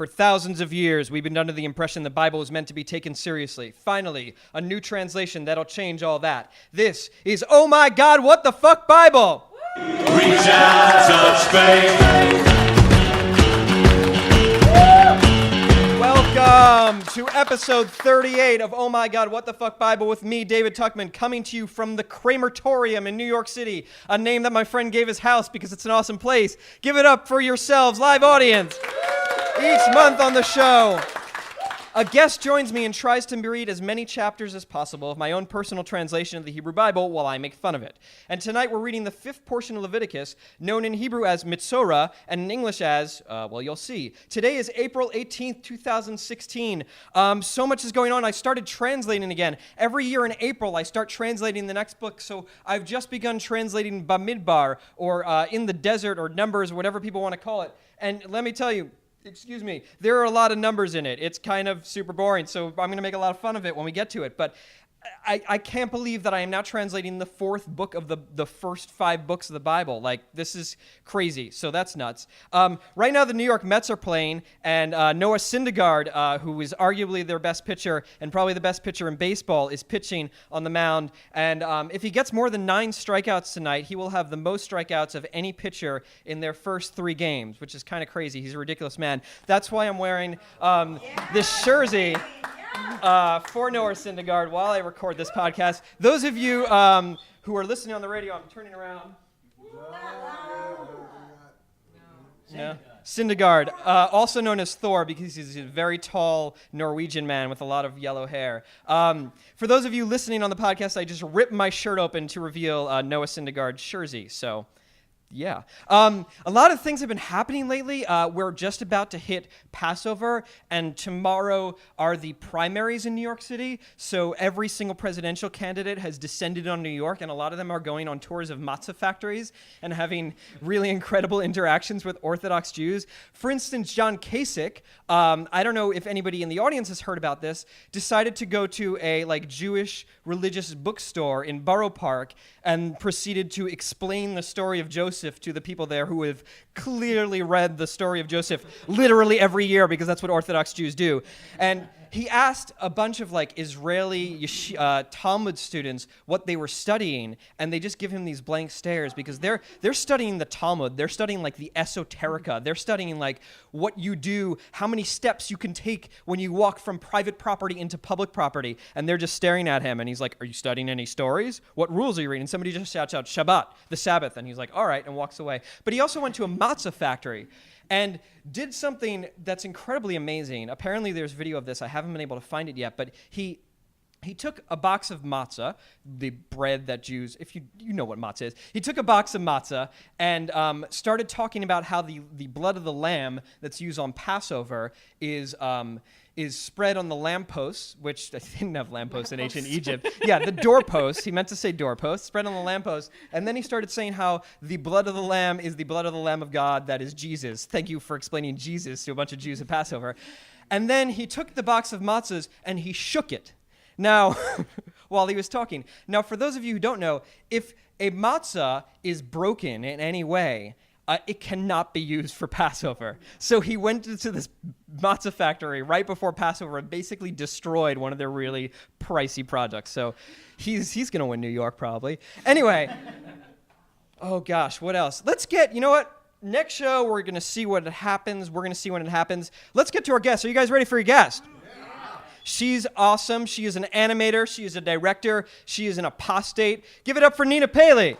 For thousands of years, we've been under the impression the Bible was meant to be taken seriously. Finally, a new translation that'll change all that. This is Oh My God, What the Fuck Bible! Reach out, touch faith. Welcome to episode 38 of Oh My God, What the Fuck Bible with me, David Tuckman, coming to you from the Crematorium in New York City, a name that my friend gave his house because it's an awesome place. Give it up for yourselves, live audience. Each month on the show, a guest joins me and tries to read as many chapters as possible of my own personal translation of the Hebrew Bible while I make fun of it. And tonight we're reading the fifth portion of Leviticus, known in Hebrew as Mitzorah, and in English as, you'll see. Today is April 18th, 2016. So much is going on. I started translating again. Every year in April, I start translating the next book, so I've just begun translating Bamidbar, or In the Desert, or Numbers, or whatever people want to call it. And let me tell you, there are a lot of numbers in it. It's kind of super boring, so I'm going to make a lot of fun of it when we get to it. But I can't believe that I am now translating the fourth book of the first five books of the Bible. Like, this is crazy, so that's nuts. Right now, the New York Mets are playing, and Noah Syndergaard, who is arguably their best pitcher and probably the best pitcher in baseball, is pitching on the mound. And if he gets more than 9 strikeouts tonight, he will have the most strikeouts of any pitcher in their first 3 games, which is kind of crazy. He's a ridiculous man. That's why I'm wearing this jersey for Noah Syndergaard while I record this podcast. Those of you who are listening on the radio, I'm turning around. No. Syndergaard, also known as Thor because he's a very tall Norwegian man with a lot of yellow hair. For those of you listening on the podcast, I just ripped my shirt open to reveal Noah Syndergaard's jersey, so... yeah. A lot of things have been happening lately. We're just about to hit Passover, and tomorrow are the primaries in New York City. So every single presidential candidate has descended on New York, and a lot of them are going on tours of matzah factories and having really incredible interactions with Orthodox Jews. For instance, John Kasich, I don't know if anybody in the audience has heard about this, decided to go to a Jewish religious bookstore in Borough Park and proceeded to explain the story of Joseph to the people there who have clearly read the story of Joseph literally every year because that's what Orthodox Jews do. And he asked a bunch of Israeli Talmud students what they were studying, and they just give him these blank stares because they're studying the Talmud. They're studying the esoterica. They're studying what you do, how many steps you can take when you walk from private property into public property. And they're just staring at him, and he's like, "Are you studying any stories? What rules are you reading?" And somebody just shouts out, "Shabbat, the Sabbath." And he's like, "All right," and walks away. But he also went to a matzah factory and did something that's incredibly amazing. Apparently there's video of this. I haven't been able to find it yet, but he took a box of matzah, the bread that Jews, if you know what matzah is, he took a box of matzah and started talking about how the blood of the lamb that's used on Passover is spread on the lampposts, which they didn't have lampposts in ancient Egypt. Yeah, the doorposts. He meant to say doorposts, spread on the lampposts. And then he started saying how the blood of the lamb is the blood of the Lamb of God, that is Jesus. Thank you for explaining Jesus to a bunch of Jews at Passover. And then he took the box of matzahs and he shook it. Now, while he was talking. Now, for those of you who don't know, if a matzah is broken in any way, it cannot be used for Passover. So he went into this matzah factory right before Passover and basically destroyed one of their really pricey products. So he's going to win New York probably. Anyway, oh gosh, what else? You know what? Next show, we're going to see what happens. We're going to see when it happens. Let's get to our guest. Are you guys ready for your guest? She's awesome. She is an animator. She is a director. She is an apostate. Give it up for Nina Paley.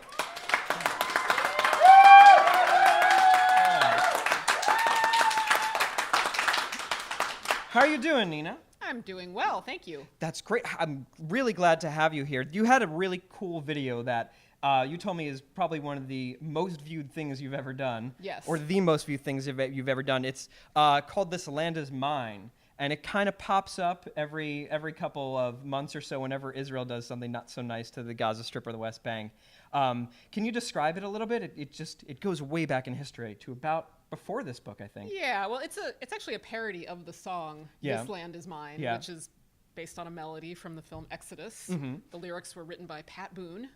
How are you doing, Nina? I'm doing well, thank you. That's great. I'm really glad to have you here. You had a really cool video that you told me is probably one of the most viewed things you've ever done. Yes. Or the most viewed things you've ever done. It's called This Land Is Mine. And it kind of pops up every couple of months or so whenever Israel does something not so nice to the Gaza Strip or the West Bank. Can you describe it a little bit? It goes way back in history to about before this book, I think. Yeah, well, it's actually a parody of the song Yeah. "This Land Is Mine," Yeah. which is based on a melody from the film Exodus. Mm-hmm. The lyrics were written by Pat Boone,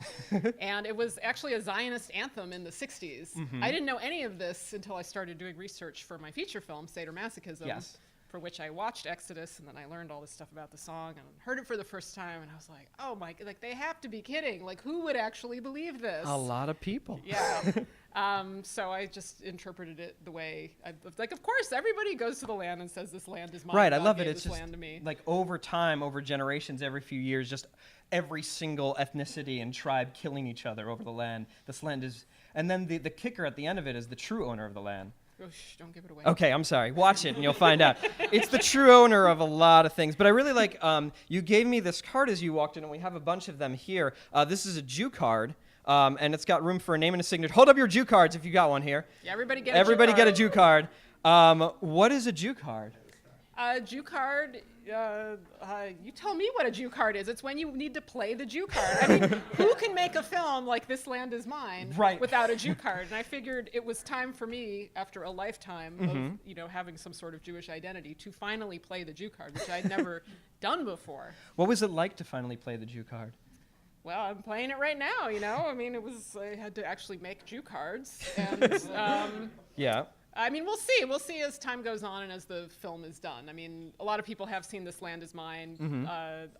and it was actually a Zionist anthem in the 60s. Mm-hmm. I didn't know any of this until I started doing research for my feature film, Sadomasochism, Yes. for which I watched Exodus, and then I learned all this stuff about the song and heard it for the first time, and I was like, oh my, like they have to be kidding. Like, who would actually believe this? A lot of people. Yeah. So I just interpreted it the way, like, of course, everybody goes to the land and says, this land is mine. Right, I God love it. gave It's this just land to me. like over time, over generations, every few years, just every single ethnicity and tribe killing each other over the land. This land is, and then the kicker at the end of it is the true owner of the land. Oh, shh, don't give it away. Okay, I'm sorry. Watch it and you'll find out. It's the true owner of a lot of things. But I really like, you gave me this card as you walked in, and we have a bunch of them here. This is a Jew card, and it's got room for a name and a signature. Hold up your Jew cards if you got one here. Yeah, everybody get a Jew card. What is a Jew card? A Jew card, you tell me what a Jew card is. It's when you need to play the Jew card. I mean, who can make a film like This Land Is Mine Right. without a Jew card? And I figured it was time for me, after a lifetime of having some sort of Jewish identity, to finally play the Jew card, which I'd never done before. What was it like to finally play the Jew card? Well, I'm playing it right now, I mean, I had to actually make Jew cards. And Yeah. I mean, we'll see. We'll see as time goes on and as the film is done. I mean, a lot of people have seen This Land Is Mine.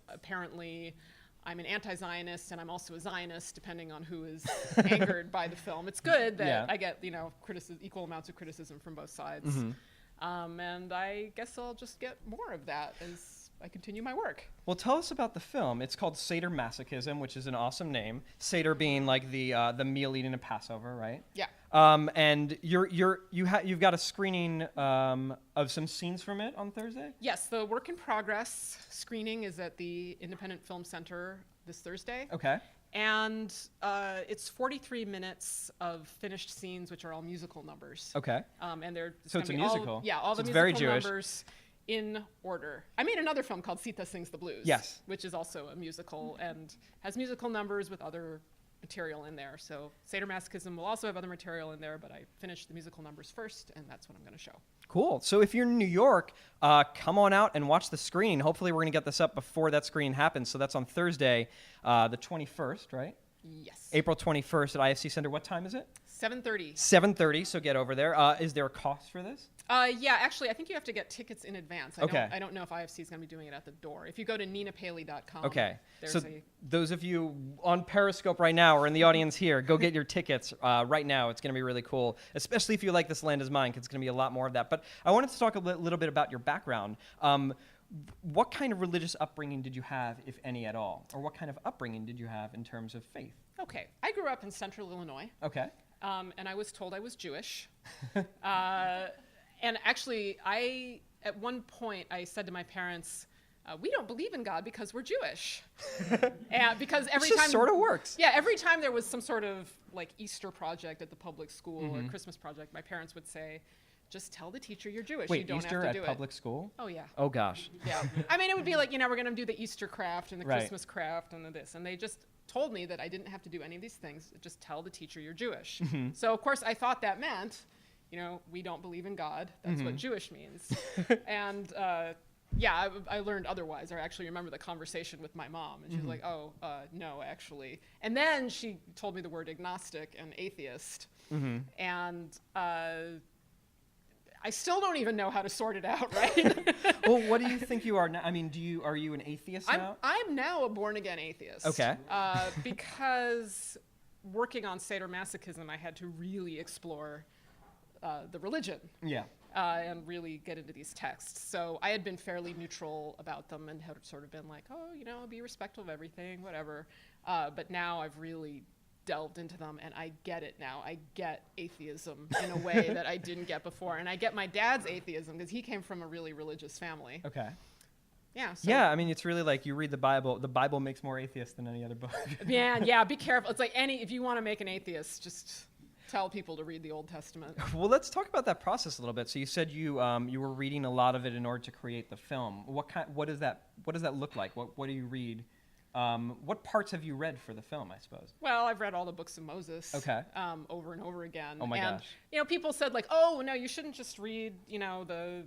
Apparently, I'm an anti-Zionist, and I'm also a Zionist, depending on who is angered by the film. It's good that I get, equal amounts of criticism from both sides. And I guess I'll just get more of that as I continue my work. Well, tell us about the film. It's called Sadomasochism, which is an awesome name. Seder being like the meal eaten at Passover, right? Yeah. And you've got a screening of some scenes from it on Thursday? Yes, the work in progress screening is at the Independent Film Center this Thursday. Okay. And it's 43 minutes of finished scenes, which are all musical numbers. Okay. And they're So it's a gonna be musical. all So the it's very musical Jewish. numbers in order. I made another film called Sita Sings the Blues. Yes. Which is also a musical and has musical numbers with other material in there. So Sadomasochism will also have other material in there, but I finished the musical numbers first, and that's what I'm going to show. Cool. So if you're in New York, come on out and watch the screening. Hopefully we're going to get this up before that screening happens. So that's on Thursday, the 21st, right? Yes. April 21st at IFC Center. What time is it? 7:30. 7:30, so get over there. Is there a cost for this? Yeah, actually, I think you have to get tickets in advance. I don't know if IFC is going to be doing it at the door. If you go to ninapaley.com. Okay. There's So those of you on Periscope right now or in the audience here, go get your tickets right now. It's going to be really cool, especially if you like This Land Is Mine, because it's going to be a lot more of that. But I wanted to talk a little bit about your background. What kind of religious upbringing did you have, if any at all? Or what kind of upbringing did you have in terms of faith? Okay. I grew up in central Illinois. Okay. And I was told I was Jewish. And actually, at one point, I said to my parents, we don't believe in God because we're Jewish. And because every time sort of works. Yeah, every time there was some sort of like Easter project at the public school or Christmas project, my parents would say, just tell the teacher you're Jewish. Wait, you don't Easter have to at do public school? Oh, yeah. Oh, gosh. Yeah. I mean, it would be like, we're going to do the Easter craft and the Right. Christmas craft and this. And they just told me that I didn't have to do any of these things. Just tell the teacher you're Jewish. So, of course, I thought that meant, we don't believe in God. That's what Jewish means. And, I learned otherwise. I actually remember the conversation with my mom. And she was like, no, actually. And then she told me the word agnostic and atheist. And I still don't even know how to sort it out, right? Well, what do you think you are now? I mean, are you an atheist now? I'm now a born-again atheist. Okay. Because working on sadomasochism, I had to really explore the religion. Yeah. And really get into these texts. So I had been fairly neutral about them and had sort of been like, be respectful of everything, whatever. But now I've really delved into them, and I get it now. I get atheism in a way that I didn't get before. And I get my dad's atheism because he came from a really religious family. Okay. Yeah. So Yeah, I mean, it's really like you read the Bible makes more atheists than any other book. yeah, be careful. It's like if you want to make an atheist, just tell people to read the Old Testament. Well, let's talk about that process a little bit. So you said you were reading a lot of it in order to create the film. What does that look like? What do you read? What parts have you read for the film, I suppose? Well, I've read all the books of Moses. Okay. Over and over again. Oh my and, gosh. People said like, oh no, you shouldn't just read, the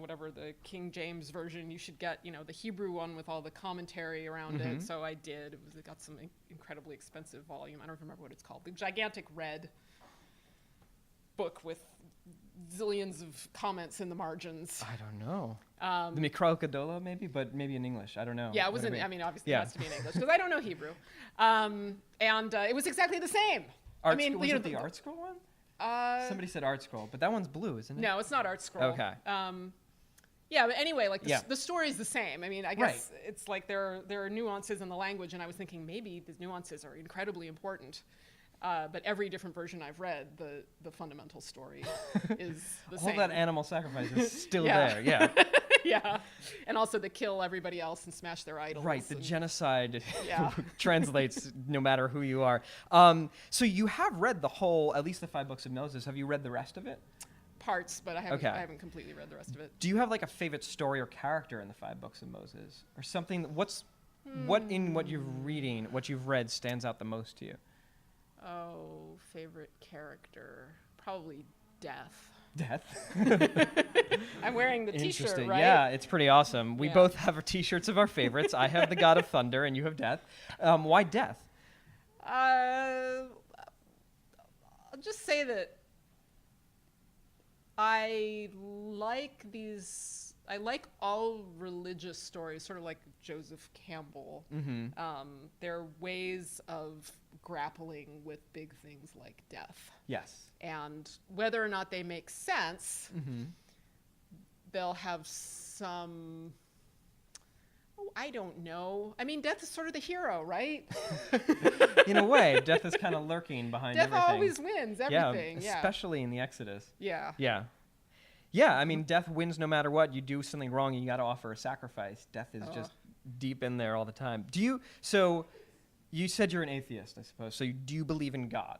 whatever the King James version, you should get, the Hebrew one with all the commentary around it. So I did. It got some incredibly expensive volume. I don't remember what it's called. The gigantic red book with zillions of comments in the margins. I don't know. The Microcadola, maybe, but maybe in English. I don't know. Yeah, it was obviously it has to be in English because I don't know Hebrew. And it was exactly the same. Was it the Art Scroll one? Somebody said Art Scroll, but that one's blue, isn't it? No, it's not Art Scroll. Okay. Yeah, but anyway, the story's the same. I mean, I guess it's like there are nuances in the language, and I was thinking maybe the nuances are incredibly important. But every different version I've read, the fundamental story is the same. All that animal sacrifice is still there, yeah. Yeah, and also to kill everybody else and smash their idols. Right, the genocide Yeah. translates no matter who you are. So you have read at least the 5 books of Moses. Have you read the rest of it? Parts, but I haven't completely read the rest of it. Do you have like a favorite story or character in the 5 books of Moses? Or something, what you've read stands out the most to you? Oh, favorite character. Probably Death. Death? I'm wearing the t-shirt, right? Yeah, it's pretty awesome. We both have t-shirts of our favorites. I have the God of Thunder and you have Death. Why Death? I'll just say that I like all religious stories, sort of like Joseph Campbell. They're ways of grappling with big things like death. Yes. And whether or not they make sense, they'll have some... Oh, I don't know. I mean, death is sort of the hero, right? In a way, death is kind of lurking behind everything. Death always wins everything. Yeah, especially in the Exodus. Yeah. Yeah. Yeah, I mean, death wins no matter what. You do something wrong, and you got to offer a sacrifice. Death is just deep in there all the time. So you said you're an atheist, I suppose. So do you believe in God?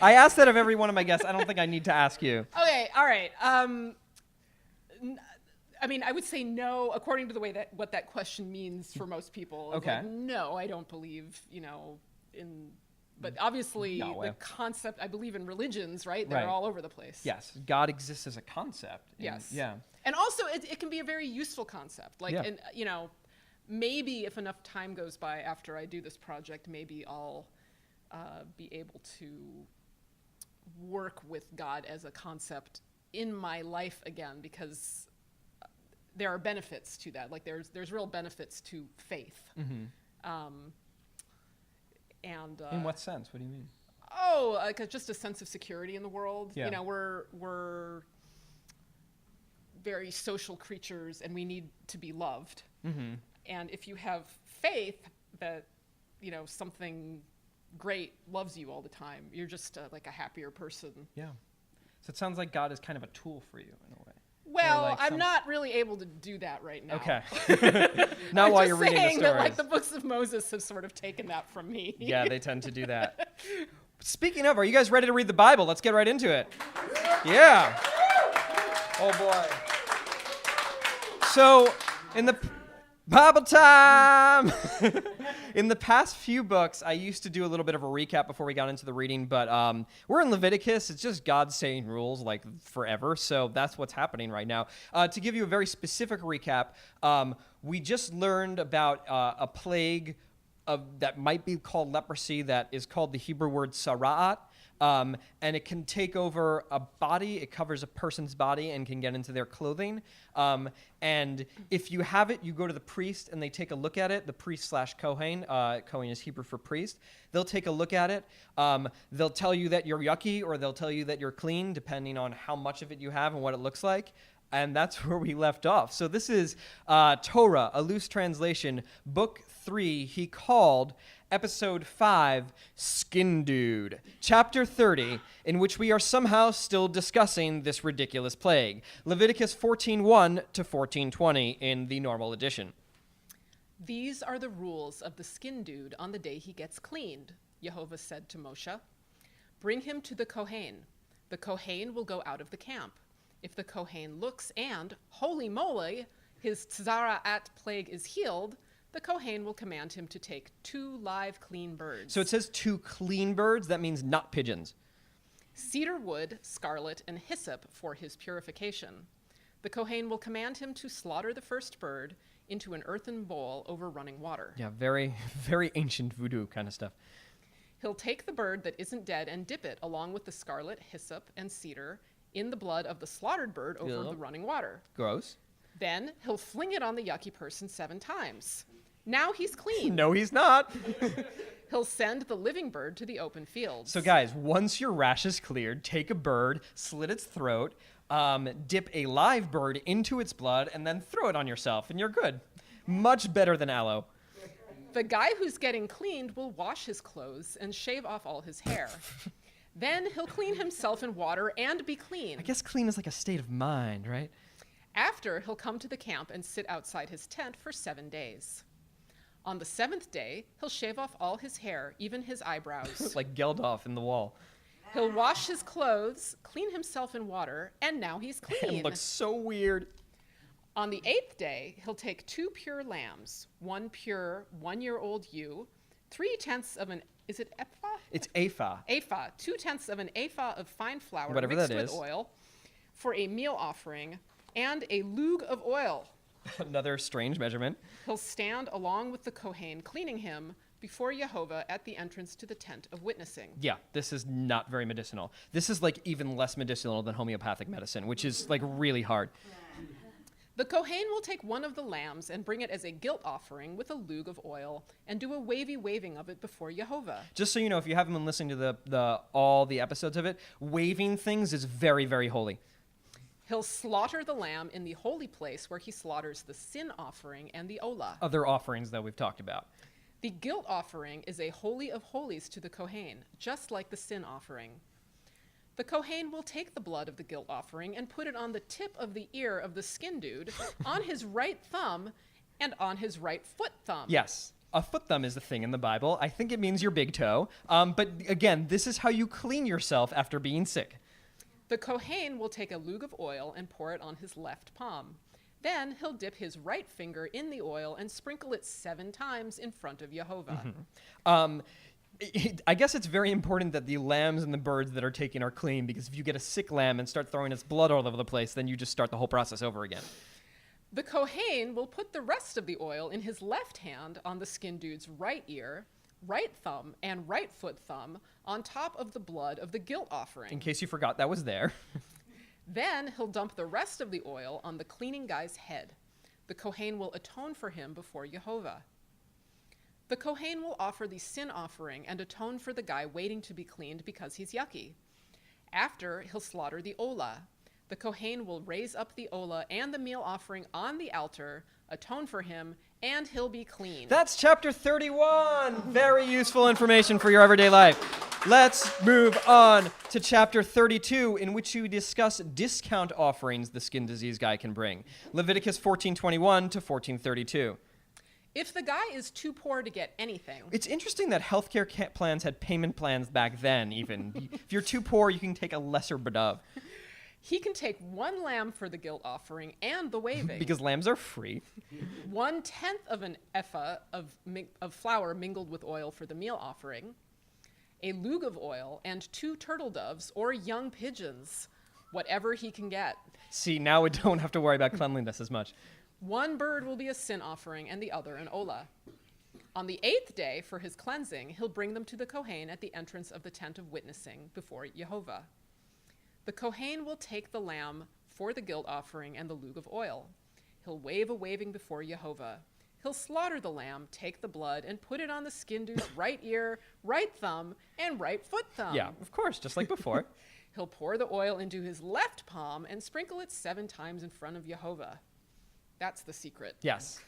I asked that of every one of my guests. I don't think I need to ask you. Okay, all right. I mean, I would say no, according to the way what that question means for most people. Okay. Like, no, I don't believe, in... But obviously, the concept, I believe in religions, right? They're all over the place. Yes, God exists as a concept. Yes. Yeah. And also, it can be a very useful concept. Like, and, maybe if enough time goes by after I do this project, maybe I'll be able to work with God as a concept in my life again, because there are benefits to that. Like, there's real benefits to faith. And in what sense? What do you mean? Oh, like just a sense of security in the world. Yeah. We're very social creatures, and we need to be loved. And if you have faith that something great loves you all the time, you're just like a happier person. Yeah. So it sounds like God is kind of a tool for you in a way. Well, like I'm not really able to do that right now. Okay. Not while you're reading the stories. That, like, the books of Moses have sort of taken that from me. Yeah, they tend to do that. Speaking of, are you guys ready to read the Bible? Let's get right into it. Yeah. Oh, boy. So, in the Bible time! In the past few books, I used to do a little bit of a recap before we got into the reading, but we're in Leviticus. It's just God saying rules like forever, so that's what's happening right now. To give you a very specific recap, we just learned about a plague that might be called leprosy that is called the Hebrew word sara'at. And it can take over a body. It covers a person's body and can get into their clothing. And if you have it, you go to the priest and they take a look at it. The priest / Kohen. Kohen is Hebrew for priest. They'll take a look at it. They'll tell you that you're yucky, or they'll tell you that you're clean, depending on how much of it you have and what it looks like. And that's where we left off. So this is Torah, a loose translation, Book 3, he called Episode 5, Skin Dude, Chapter 30, in which we are somehow still discussing this ridiculous plague. Leviticus 14:1 to 14:20 in the normal edition. These are the rules of the skin dude on the day he gets cleaned, Jehovah said to Moshe. Bring him to the Kohen. The Kohen will go out of the camp. If the Kohen looks and, holy moly, his tzara'at plague is healed, the Kohen will command him to take 2 live clean birds. So it says 2 clean birds. That means not pigeons. cedar wood, scarlet, and hyssop for his purification. The Kohen will command him to slaughter the first bird into an earthen bowl over running water. Yeah, very, very ancient voodoo kind of stuff. He'll take the bird that isn't dead and dip it, along with the scarlet, hyssop, and cedar, in the blood of the slaughtered bird over the running water. Gross. Then he'll fling it on the yucky person 7 times. Now he's clean. No, he's not. He'll send the living bird to the open fields. So guys, once your rash is cleared, take a bird, slit its throat, dip a live bird into its blood, and then throw it on yourself, and you're good. Much better than aloe. The guy who's getting cleaned will wash his clothes and shave off all his hair. Then he'll clean himself in water and be clean. I guess clean is like a state of mind, right? After, he'll come to the camp and sit outside his tent for 7 days. On the 7th day, he'll shave off all his hair, even his eyebrows. Like Geldof in the wall. He'll wash his clothes, clean himself in water, and now he's clean. It looks so weird. On the 8th day, he'll take 2 pure lambs, 1 pure 1-year-old ewe, 3/10 of an, is it ephah? It's ephah. Ephah, 2/10 of an ephah of fine flour Whatever mixed that with is. oil for a meal offering, and a lug of oil. Another strange measurement. He'll stand along with the Kohen, cleaning him before Jehovah at the entrance to the tent of witnessing. Yeah, this is not very medicinal. This is like even less medicinal than homeopathic medicine, which is like really hard. The Kohen will take one of the lambs and bring it as a guilt offering with a lug of oil and do a waving of it before Jehovah. Just so you know, if you haven't been listening to all the episodes of it, waving things is very, very holy. He'll slaughter the lamb in the holy place where he slaughters the sin offering and the olah. Other offerings that we've talked about. The guilt offering is a holy of holies to the Kohen, just like the sin offering. The Kohen will take the blood of the guilt offering and put it on the tip of the ear of the skin dude, on his right thumb, and on his right foot thumb. Yes. A foot thumb is the thing in the Bible. I think it means your big toe. But again, this is how you clean yourself after being sick. The Kohen will take a lug of oil and pour it on his left palm. Then he'll dip his right finger in the oil and sprinkle it 7 times in front of Jehovah. I guess it's very important that the lambs and the birds that are taken are clean, because if you get a sick lamb and start throwing its blood all over the place, then you just start the whole process over again. The Kohen will put the rest of the oil in his left hand on the skin dude's right ear, right thumb, and right foot thumb on top of the blood of the guilt offering. In case you forgot that was there. Then he'll dump the rest of the oil on the cleaning guy's head. The Kohen will atone for him before Jehovah. The Kohen will offer the sin offering and atone for the guy waiting to be cleaned because he's yucky. After, he'll slaughter the olah. The Kohen will raise up the olah and the meal offering on the altar, atone for him, and he'll be clean. That's chapter 31. Very useful information for your everyday life. Let's move on to chapter 32, in which we discuss discount offerings the skin disease guy can bring. Leviticus 14:21 to 14:32. If the guy is too poor to get anything, It's interesting that healthcare plans had payment plans back then, even. If you're too poor, you can take a lesser bit of. he can take 1 lamb for the guilt offering and the waving. Because lambs are free. 1/10 of an ephah of flour mingled with oil for the meal offering, a lug of oil, and 2 turtle doves or young pigeons, whatever he can get. See, now we don't have to worry about cleanliness as much. 1 bird will be a sin offering and the other an olah. On the 8th day, for his cleansing, he'll bring them to the Kohen at the entrance of the tent of witnessing before Jehovah. The Kohen will take the lamb for the guilt offering and the lug of oil. He'll wave a waving before Jehovah. He'll slaughter the lamb, take the blood, and put it on the skin dude's right ear, right thumb, and right foot thumb. Yeah, of course, just like before. He'll pour the oil into his left palm and sprinkle it 7 times in front of Jehovah. That's the secret. Yes.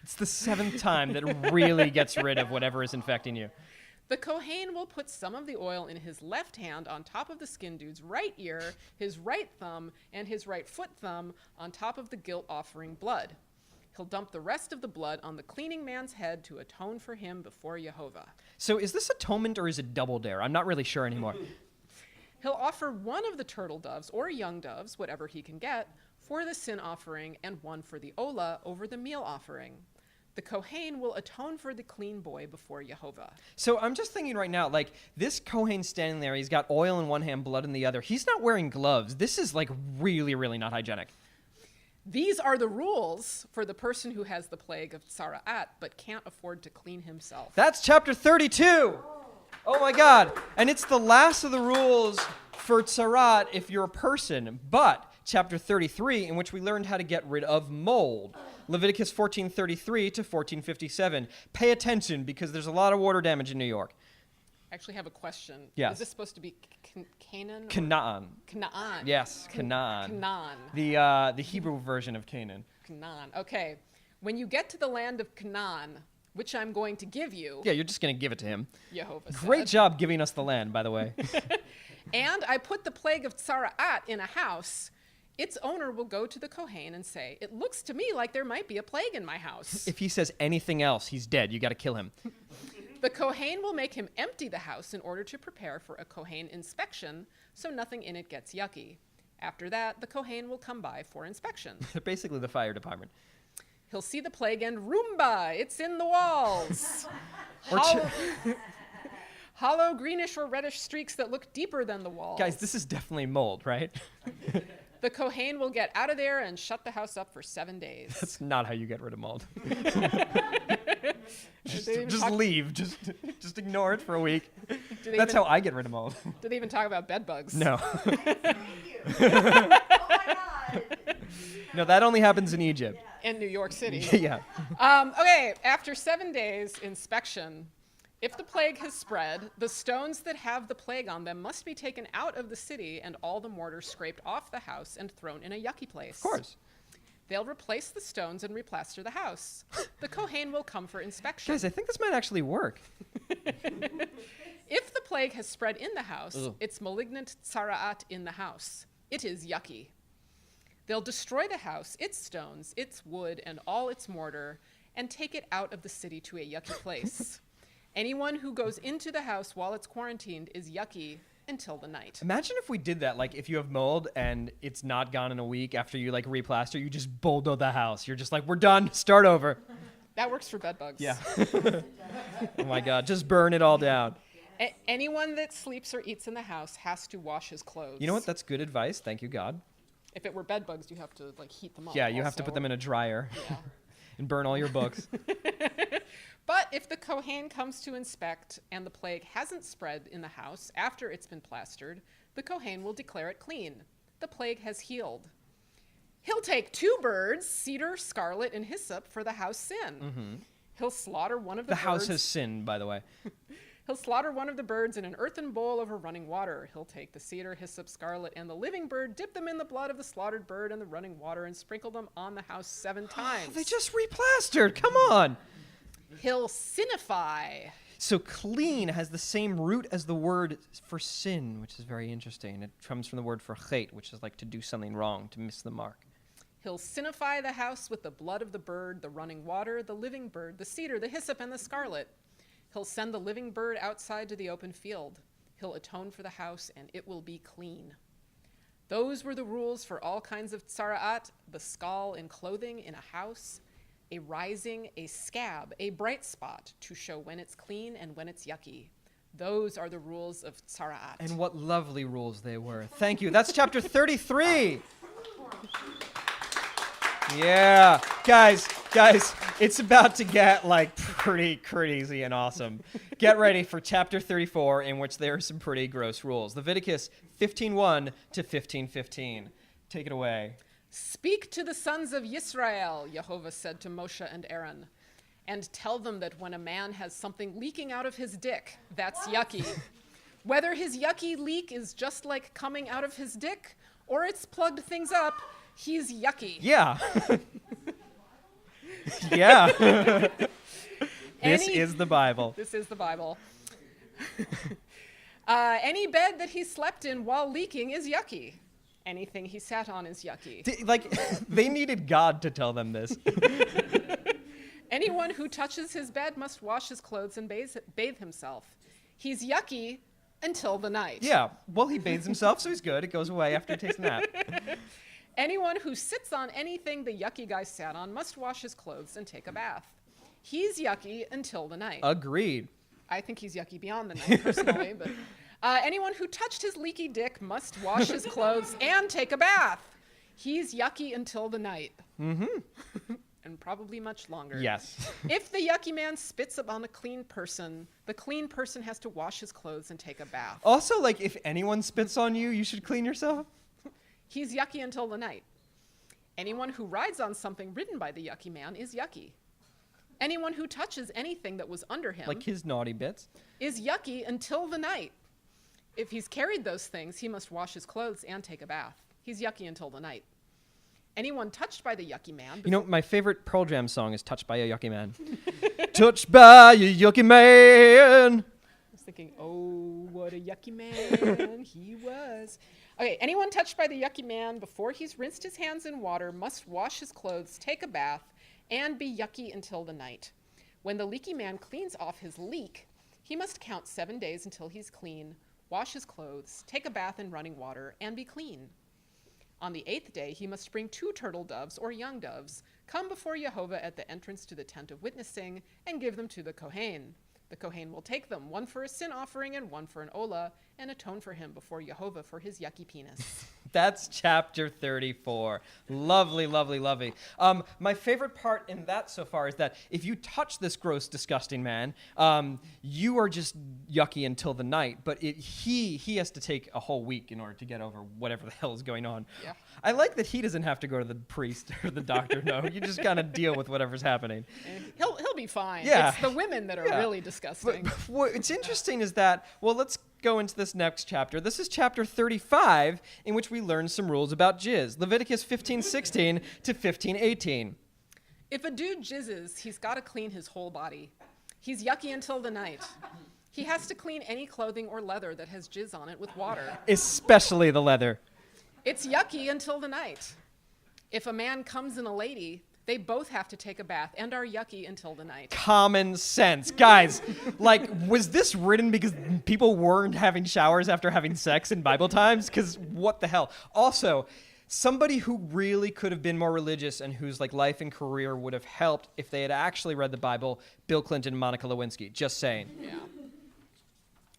It's the 7th time that really gets rid of whatever is infecting you. The Kohen will put some of the oil in his left hand on top of the skin dude's right ear, his right thumb, and his right foot thumb on top of the guilt offering blood. He'll dump the rest of the blood on the cleaning man's head to atone for him before Jehovah. So is this atonement or is it double dare? I'm not really sure anymore. He'll offer 1 of the turtle doves or young doves, whatever he can get, for the sin offering and 1 for the olah over the meal offering. The Kohen will atone for the clean boy before Jehovah. So I'm just thinking right now, like, this Kohen standing there, he's got oil in one hand, blood in the other. He's not wearing gloves. This is, like, really, really not hygienic. These are the rules for the person who has the plague of Tzara'at but can't afford to clean himself. That's chapter 32. Oh, my God. And it's the last of the rules for Tzara'at if you're a person. But chapter 33, in which we learned how to get rid of mold. Leviticus 14:33 to 14:57. Pay attention because there's a lot of water damage in New York. I actually have a question. Yes. Is this supposed to be Canaan? Canaan. Canaan. Yes, Canaan. Canaan. The Hebrew version of Canaan. Canaan. Okay. When you get to the land of Canaan, which I'm going to give you, Yeah, you're just going to give it to him. Jehovah Great said, job giving us the land, by the way. and I put the plague of Tzara'at in a house, its owner will go to the Kohen and say, it looks to me like there might be a plague in my house. If he says anything else, he's dead. You got to kill him. The Kohen will make him empty the house in order to prepare for a Kohen inspection, so nothing in it gets yucky. After that, the Kohen will come by for inspection. Basically the fire department. He'll see the plague and Roomba, it's in the walls. Or Hollow greenish or reddish streaks that look deeper than the walls. Guys, this is definitely mold, right? The Kohen will get out of there and shut the house up for 7 days. That's not how you get rid of mold. They even Just talk- leave. Just ignore it for a week. Do they That's even- how I get rid of mold. Do they even talk about bed bugs? No. Oh my God. No, that only happens in Egypt. In New York City. Yeah. Okay, after 7 days inspection, if the plague has spread, the stones that have the plague on them must be taken out of the city and all the mortar scraped off the house and thrown in a yucky place. Of course. They'll replace the stones and replaster the house. The Kohen will come for inspection. Guys, I think this might actually work. If the plague has spread in the house, Ugh. it's malignant Tzara'at in the house. It is yucky. They'll destroy the house, its stones, its wood, and all its mortar, and take it out of the city to a yucky place. Anyone who goes into the house while it's quarantined is yucky until the night. Imagine if we did that. Like, if you have mold and it's not gone in a week after you, like, replaster, you just bulldoze the house. You're just like, we're done. Start over. That works for bed bugs. Yeah. Oh, my God. Just burn it all down. Anyone that sleeps or eats in the house has to wash his clothes. You know what? That's good advice. Thank you, God. If it were bed bugs, you have to like heat them up. Yeah, you have to put them in a dryer Yeah. and burn all your books. But if the Kohen comes to inspect and the plague hasn't spread in the house after it's been plastered, the Kohen will declare it clean. The plague has healed. He'll take 2 birds, cedar, scarlet, and hyssop for the house sin. He'll slaughter one of the The birds. house has sinned, by the way. He'll slaughter one of the birds in an earthen bowl over running water. He'll take the cedar, hyssop, scarlet, and the living bird, dip them in the blood of the slaughtered bird and the running water, and sprinkle them on the house 7 times. They just replastered. Come on. He'll sinify. So clean has the same root as the word for sin, which is very interesting. It comes from the word for chet, which is like to do something wrong, to miss the mark. He'll sinify the house with the blood of the bird, the running water, the living bird, the cedar, the hyssop, and the scarlet. He'll send the living bird outside to the open field. He'll atone for the house, and it will be clean. Those were the rules for all kinds of tzara'at, the skull in clothing in a house, a rising, a scab, a bright spot to show when it's clean and when it's yucky. Those are the rules of tzara'at. And what lovely rules they were. Thank you. That's chapter 33. Yeah. Guys, it's about to get like pretty crazy and awesome. Get ready for chapter 34, in which there are some pretty gross rules. Leviticus 15:1 to 15:15. Take it away. Speak to the sons of Yisrael, Jehovah said to Moshe and Aaron, and tell them that when a man has something leaking out of his dick, that's yucky. Whether his yucky leak is just like coming out of his dick or it's plugged things up, he's yucky. Yeah. Yeah. This Any- is the Bible. This is the Bible. Any bed that he slept in while leaking is yucky. Anything he sat on is yucky. They needed God to tell them this. Anyone who touches his bed must wash his clothes and bathe himself. He's yucky until the night. Yeah. Well, he bathes himself, so he's good. It goes away after he takes a nap. Anyone who sits on anything the yucky guy sat on must wash his clothes and take a bath. He's yucky until the night. Agreed. I think he's yucky beyond the night, personally. But anyone who touched his leaky dick must wash his clothes and take a bath. He's yucky until the night. Mm-hmm. And probably much longer. Yes. If the yucky man spits upon a clean person, the clean person has to wash his clothes and take a bath. Also, like, if anyone spits on you, you should clean yourself. He's yucky until the night. Anyone who rides on something ridden by the yucky man is yucky. Anyone who touches anything that was under him Like his naughty bits. is yucky until the night. If he's carried those things, he must wash his clothes and take a bath. He's yucky until the night. Anyone touched by the yucky man... You know, my favorite Pearl Jam song is Touched by a Yucky Man. Touched by a yucky man. I was thinking, oh, what a yucky man he was. Okay, anyone touched by the yucky man before he's rinsed his hands in water must wash his clothes, take a bath, and be yucky until the night. When the leaky man cleans off his leak, he must count 7 days until he's clean, wash his clothes, take a bath in running water, and be clean. On the 8th day, he must bring 2 turtle doves or young doves, come before Jehovah at the entrance to the tent of witnessing, and give them to the Kohen. The Kohen will take them, one for a sin offering and one for an olah, and atone for him before Jehovah for his yucky penis. That's chapter 34. Lovely, lovely, lovely. My favorite part in that so far is that if you touch this gross, disgusting man, you are just yucky until the night. But he has to take a whole week in order to get over whatever the hell is going on. Yeah. I like that he doesn't have to go to the priest or the doctor. No, you just kind of deal with whatever's happening. He'll be fine. Yeah. It's the women that are Yeah. really disgusting. But what's interesting is that, well, let's go into this next chapter. This is chapter 35, in which we learn some rules about jizz. Leviticus 15:16 to 15:18. If a dude jizzes, he's got to clean his whole body. He's yucky until the night. He has to clean any clothing or leather that has jizz on it with water. Especially the leather. It's yucky until the night. If a man comes in a lady, they both have to take a bath and are yucky until the night. Common sense. Guys, like, was this written because people weren't having showers after having sex in Bible times? Because what the hell? Also, somebody who really could have been more religious and whose like life and career would have helped if they had actually read the Bible, Bill Clinton and Monica Lewinsky. Just saying. Yeah.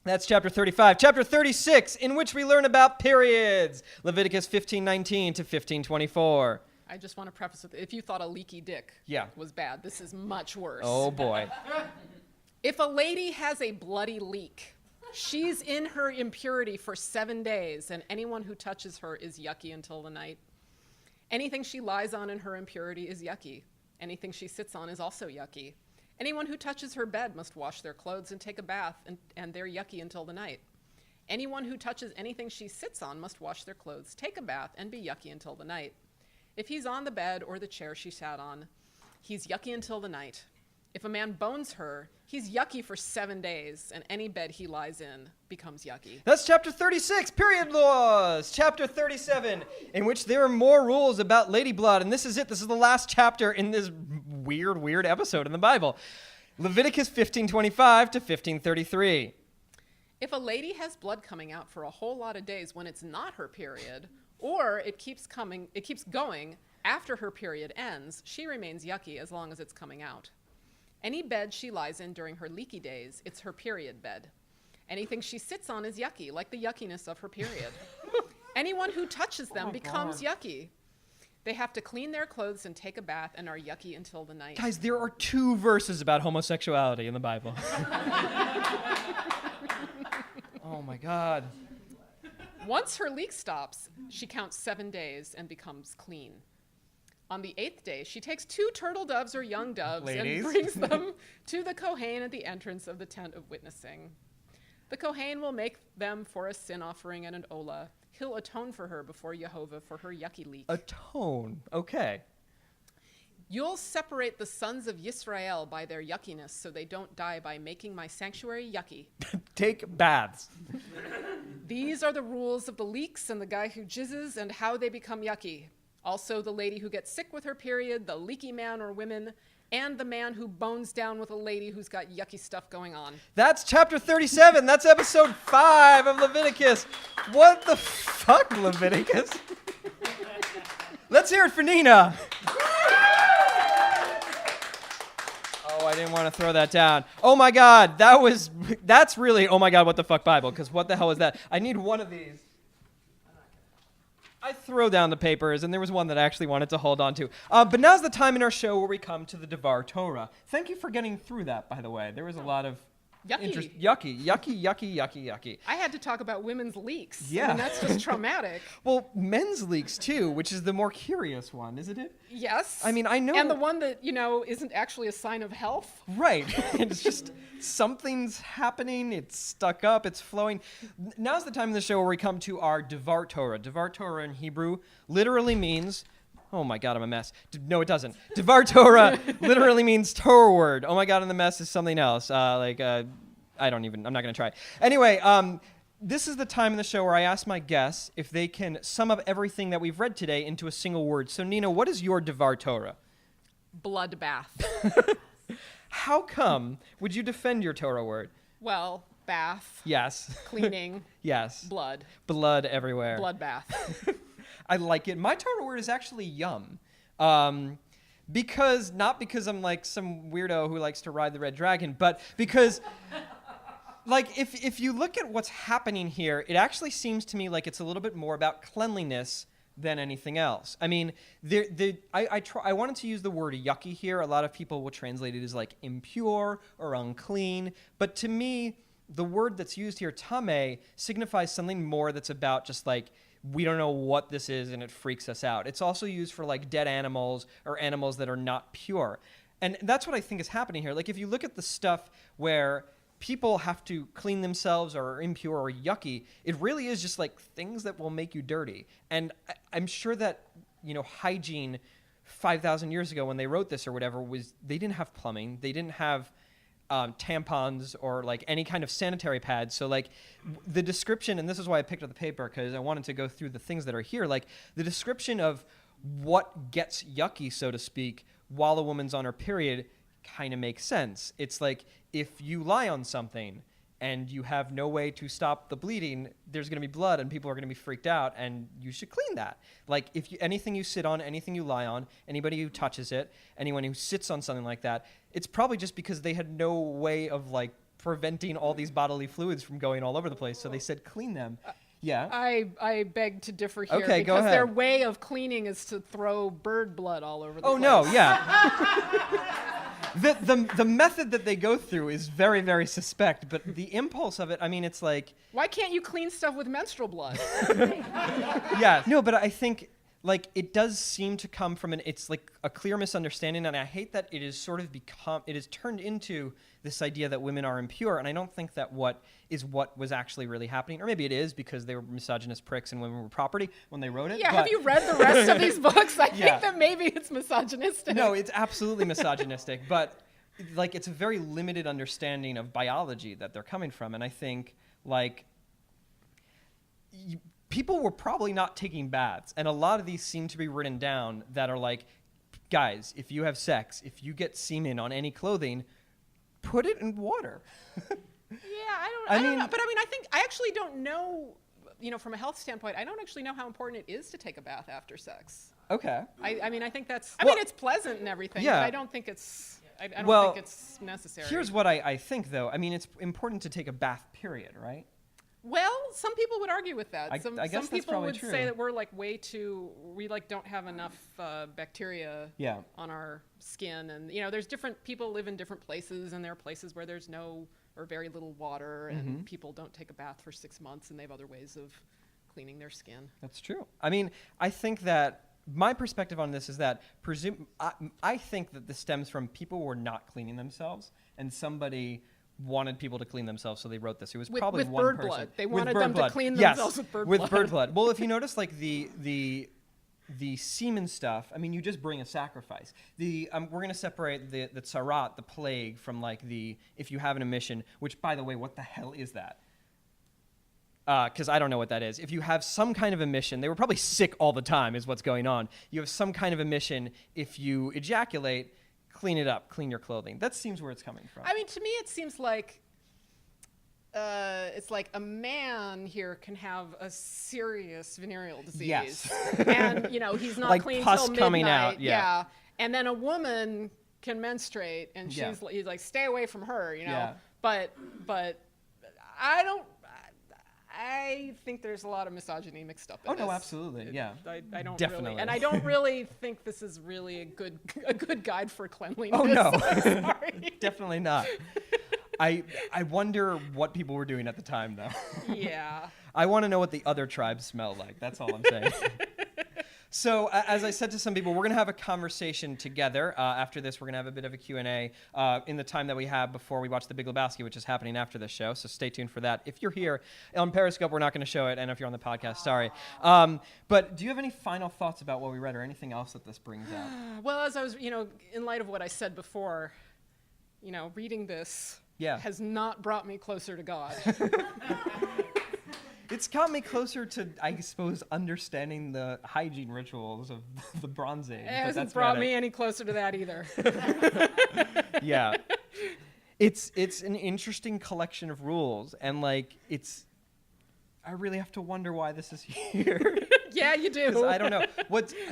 That's chapter 35. Chapter 36, in which we learn about periods. Leviticus 15:19 to 15:24. I just want to preface with, if you thought a leaky dick Yeah. was bad, this is much worse. Oh boy. If a lady has a bloody leak, she's in her impurity for 7 days, and anyone who touches her is yucky until the night. Anything she lies on in her impurity is yucky. Anything she sits on is also yucky. Anyone who touches her bed must wash their clothes and take a bath, and they're yucky until the night. Anyone who touches anything she sits on must wash their clothes, take a bath, and be yucky until the night. If he's on the bed or the chair she sat on, he's yucky until the night. If a man bones her, he's yucky for 7 days, and any bed he lies in becomes yucky. That's chapter 36, period laws. Chapter 37, in which there are more rules about lady blood. And this is it. This is the last chapter in this weird episode in the Bible. Leviticus 15:25 to 15:33. If a lady has blood coming out for a whole lot of days when it's not her period, or it keeps going after her period ends, she remains yucky as long as it's coming out. Any bed she lies in during her leaky days, it's her period bed. Anything she sits on is yucky, like the yuckiness of her period. Anyone who touches them becomes yucky. They have to clean their clothes and take a bath and are yucky until the night. Guys, there are 2 verses about homosexuality in the Bible. Oh my God. Once her leak stops, she counts 7 days and becomes clean. On the 8th day, she takes 2 turtle doves or young doves Ladies. and brings them to the Kohen at the entrance of the tent of witnessing. The Kohen will make them for a sin offering and an olah. He'll atone for her before Jehovah for her yucky leak. Atone. Okay. You'll separate the sons of Yisrael by their yuckiness so they don't die by making my sanctuary yucky. Take baths. These are the rules of the leaks and the guy who jizzes and how they become yucky. Also the lady who gets sick with her period, the leaky man or women, and the man who bones down with a lady who's got yucky stuff going on. That's chapter 37. That's episode 5 of Leviticus. What the fuck, Leviticus? Let's hear it for Nina. Oh, I didn't want to throw that down. Oh my God, that's really oh my God, what the fuck Bible? Because what the hell is that? I need one of these. I throw down the papers, and there was one that I actually wanted to hold on to. But now's the time in our show where we come to the Devar Torah. Thank you for getting through that, by the way. There was a lot of Yucky. Yucky. I had to talk about women's leaks. Yeah. I mean, that's just traumatic. Well, men's leaks, too, which is the more curious one, isn't it? Yes. I mean, I know. And the one that, isn't actually a sign of health. Right. It's just something's happening. It's stuck up. It's flowing. Now's the time in the show where we come to our Devar Torah. Devar Torah in Hebrew literally means... Oh my God, I'm a mess. No, it doesn't. Devar Torah literally means Torah word. Oh my God, and the mess is something else. I'm not going to try. Anyway, this is the time in the show where I ask my guests if they can sum up everything that we've read today into a single word. So, Nina, what is your Devar Torah? Bloodbath. How come would you defend your Torah word? Well, bath. Yes. Cleaning. Yes. Blood. Blood everywhere. Bloodbath. I like it. My Torah word is actually yum. Not because I'm like some weirdo who likes to ride the red dragon, but because like if you look at what's happening here, it actually seems to me like it's a little bit more about cleanliness than anything else. I mean, I wanted to use the word yucky here. A lot of people will translate it as like impure or unclean, but to me, the word that's used here, tame, signifies something more that's about just like we don't know what this is and it freaks us out. It's also used for like dead animals or animals that are not pure. And that's what I think is happening here. Like if you look at the stuff where people have to clean themselves or are impure or yucky, it really is just like things that will make you dirty. And I'm sure that, hygiene 5,000 years ago when they wrote this or whatever they didn't have plumbing. They didn't have tampons or like any kind of sanitary pads. So like the description, and this is why I picked up the paper because I wanted to go through the things that are here, like the description of what gets yucky, so to speak, while a woman's on her period kind of makes sense. It's like if you lie on something and you have no way to stop the bleeding, there's going to be blood and people are going to be freaked out and you should clean that. Like anything you sit on, anything you lie on, anybody who touches it, anyone who sits on something like that, it's probably just because they had no way of like preventing all these bodily fluids from going all over the place. So they said clean them. Yeah. I beg to differ here Okay, go because ahead. their way of cleaning is to throw bird blood all over the place. Oh no, yeah. The method that they go through is very, very suspect, but the impulse of it, I mean, it's like... Why can't you clean stuff with menstrual blood? Yeah. No, but I think, like, it does seem to come from it's like a clear misunderstanding, and I hate that it is sort of it is turned into this idea that women are impure, and I don't think that what was actually really happening, or maybe it is because they were misogynist pricks and women were property when they wrote it. Yeah, but... have you read the rest of these books? I think that maybe it's misogynistic. No, it's absolutely misogynistic, but like it's a very limited understanding of biology that they're coming from, and I think like people were probably not taking baths, and a lot of these seem to be written down that are like, guys, if you have sex, if you get semen on any clothing, put it in water. Yeah, I don't know. But I actually don't know, from a health standpoint, I don't actually know how important it is to take a bath after sex. Okay. I think that's, Well, it's pleasant and everything, yeah. but I don't think it's, I don't think it's necessary. Here's what I think, though. I mean, it's important to take a bath, period, right? Well, some people would argue with that. I guess some that's people probably would true. say that we're like we like don't have enough bacteria on our skin, and there's different people live in different places, and there are places where there's no or very little water, and people don't take a bath for 6 months, and they have other ways of cleaning their skin. That's true. I mean, I think that my perspective on this is that I think that this stems from people were not cleaning themselves, and somebody wanted people to clean themselves, so they wrote this. It was probably with one bird person. blood. They With wanted bird them blood. to clean Yes, themselves with bird blood. with bird blood. Well, if you notice, like the semen stuff, I mean, you just bring a sacrifice. We're going to separate the tsarat, the plague, from like if you have an emission, which, by the way, what the hell is that? Because I don't know what that is. If you have some kind of emission, they were probably sick all the time is what's going on. You have some kind of emission. If you ejaculate, clean it up, clean your clothing. That seems where it's coming from. I mean, to me, it seems like it's like a man here can have a serious venereal disease. Yes. And, he's not Like clean pus till midnight. coming out, yeah. And then a woman can menstruate, and Yeah. he's like, stay away from her, you know. Yeah. But I think there's a lot of misogyny mixed up in Oh, no, this. absolutely, yeah. I don't Definitely. really, and I don't really think this is really a good guide for cleanliness. Oh, no. I'm sorry. Definitely not. I wonder what people were doing at the time, though. Yeah. I want to know what the other tribes smell like. That's all I'm saying. So, as I said to some people, we're going to have a conversation together. After this, we're going to have a bit of a Q&A in the time that we have before we watch The Big Lebowski, which is happening after this show. So stay tuned for that. If you're here on Periscope, we're not going to show it. And if you're on the podcast, sorry. But do you have any final thoughts about what we read or anything else that this brings out? Well, as I was, in light of what I said before, reading this has not brought me closer to God. It's got me closer to, I suppose, understanding the hygiene rituals of the Bronze Age. It hasn't brought me any closer to that either. Yeah. It's an interesting collection of rules, and I really have to wonder why this is here. Yeah, you do. I don't know.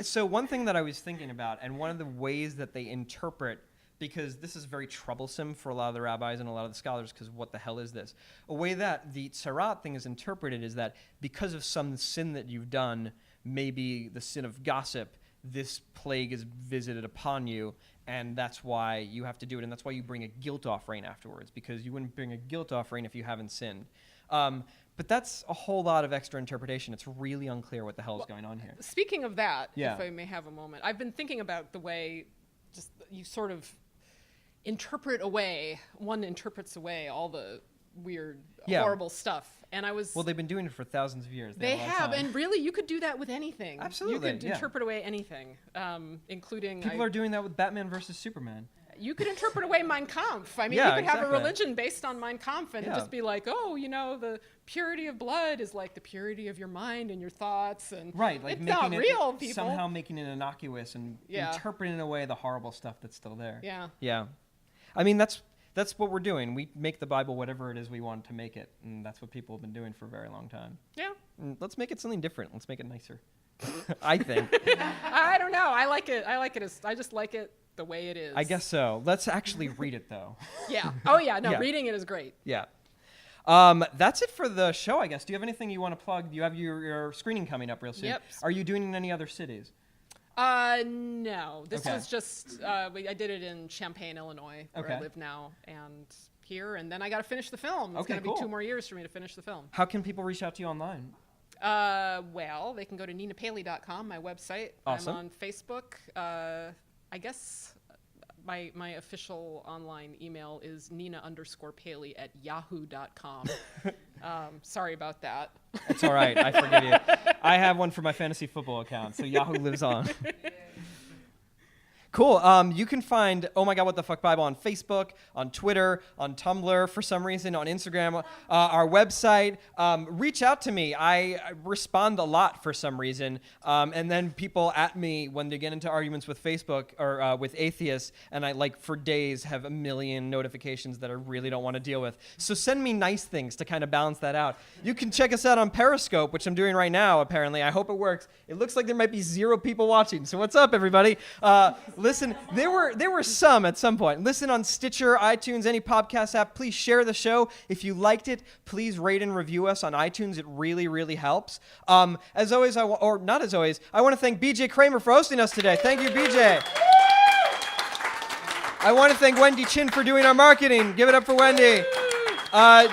So one thing that I was thinking about, and one of the ways that they interpret, because this is very troublesome for a lot of the rabbis and a lot of the scholars, because what the hell is this? A way that the tzarat thing is interpreted is that because of some sin that you've done, maybe the sin of gossip, this plague is visited upon you, and that's why you have to do it, and that's why you bring a guilt offering afterwards, because you wouldn't bring a guilt offering if you haven't sinned. But that's a whole lot of extra interpretation. It's really unclear what the hell is going on here. Speaking of that, Yeah. if I may have a moment, I've been thinking about the way just you sort of one interprets away all the weird, horrible stuff. And I was... Well, they've been doing it for thousands of years. They a lot of have, time. and really, you could do that with anything. Absolutely, You could interpret away anything, including... People are doing that with Batman versus Superman. You could interpret away Mein Kampf. I mean, Yeah, you could have a exactly. religion based on Mein Kampf and Yeah. just be like, the purity of blood is like the purity of your mind and your thoughts. And Right, like it's making not it real, people. somehow making it innocuous and interpreting away the horrible stuff that's still there. Yeah. Yeah. I mean, that's what we're doing. We make the Bible whatever it is we want to make it, and that's what people have been doing for a very long time. Yeah. And let's make it something different. Let's make it nicer. I think. I don't know. I like it. I just like it the way it is. I guess so. Let's actually read it, though. Yeah. Oh, yeah. No, Yeah. reading it is great. Yeah. That's it for the show, I guess. Do you have anything you want to plug? You have your screening coming up real soon. Yep. Are you doing it in any other cities? No. This Okay. was just, I did it in Champaign, Illinois, where I Okay. live now, and here, and then I got to finish the film. It's Okay, going to cool. be 2 more years for me to finish the film. How can people reach out to you online? Well, they can go to ninapaley.com, my website. Awesome. I'm on Facebook. I guess my official online email is nina_paley@yahoo.com. Sorry about that. It's all right. I forgive you. I have one for my fantasy football account, so Yahoo lives on. Cool. You can find Oh My God, What the Fuck Bible on Facebook, on Twitter, on Tumblr for some reason, on Instagram, our website. Reach out to me. I respond a lot for some reason. And then people at me when they get into arguments with Facebook or with atheists, and I for days have a million notifications that I really don't want to deal with. So send me nice things to kind of balance that out. You can check us out on Periscope, which I'm doing right now, apparently. I hope it works. It looks like there might be 0 people watching. So what's up, everybody? Listen, there were some at some point. Listen on Stitcher, iTunes, any podcast app. Please share the show. If you liked it, please rate and review us on iTunes. It really, really helps. As always, or not as always, I want to thank BJ Kramer for hosting us today. Thank you, BJ. I want to thank Wendy Chin for doing our marketing. Give it up for Wendy.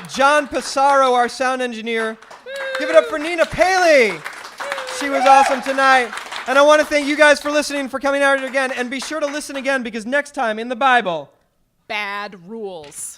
John Passaro, our sound engineer. Give it up for Nina Paley. She was awesome tonight. And I want to thank you guys for listening, for coming out again. And be sure to listen again, because next time in the Bible, Bad rules.